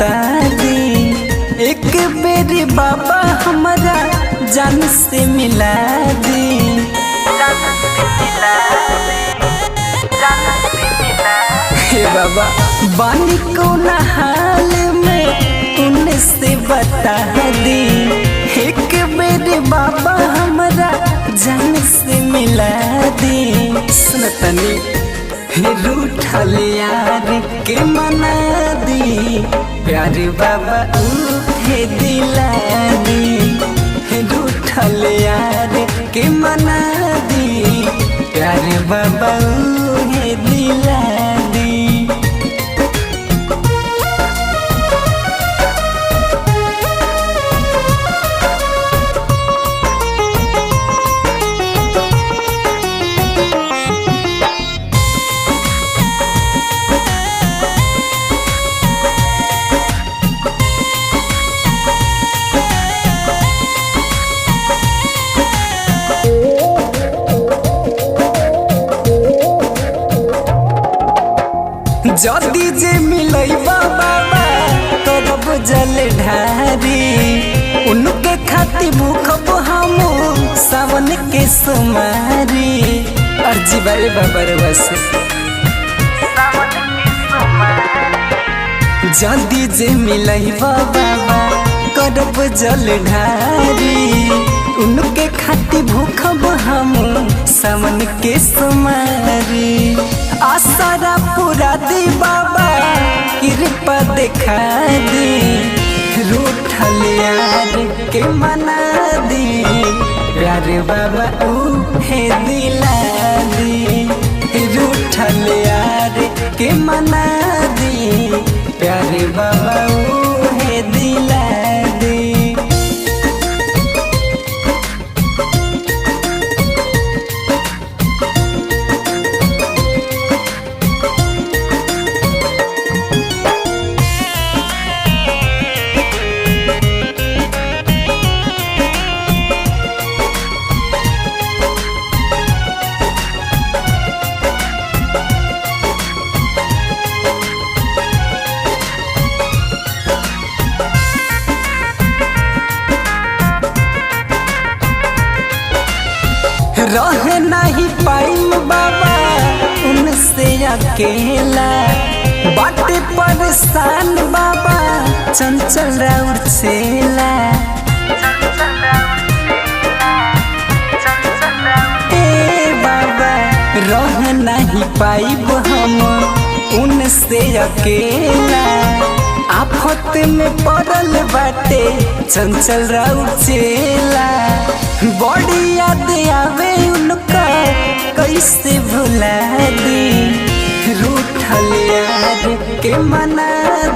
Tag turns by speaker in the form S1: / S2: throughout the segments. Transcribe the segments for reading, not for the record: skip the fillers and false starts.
S1: बता दी, एक बेरी बाबा हमारा जान से मिला दी। हे बाबा बानी कौन हाल में उनसे बता दी, एक बेरी बाबा हमारा जान से मिला दी। सुनतनी रूठल यार के मना दी, प्यार बाबा उहे दिला दी। रूठल यार के मना दी, प्यार बाबा उहे दिला दी। जदी जे मिलैबा बाबा करब जल ढारी, उनके खाती भूखब हम सावन के सुमारी। अर्जी बारे बाबा रे बस जदी जे मिलैबा बाबा करब जल ढारी, उनके खाती भूखब हम सावन के सुमारी। आसरा पूरा दी बाबा कृपा दिखा दी, रूठल यार के मना दी, प्यार बाबा उहे दिला दी। रूठल यार के मना दी, प्यार बाबा उहे दिला दी। रह नहीं पाइम बाबा उनसे अकेला, बाटे परेशान बाबा चंचल राउर चेला। ए बाबा रह नहीं पाइब हम उनसे अकेला, आफत में पड़ल बाटे चंचल राउर चेला। बड़ी याद आवे उनका कैसे भुला दी, रूठल यार के मना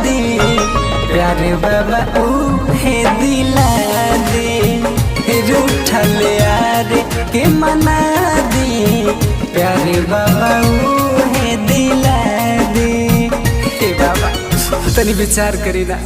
S1: दी, प्यार बाबा उहे दिला दी। रूठल यार के मना दी, प्यार बाबा उहे दिला दी। हे बाबा तनी विचार करी ना।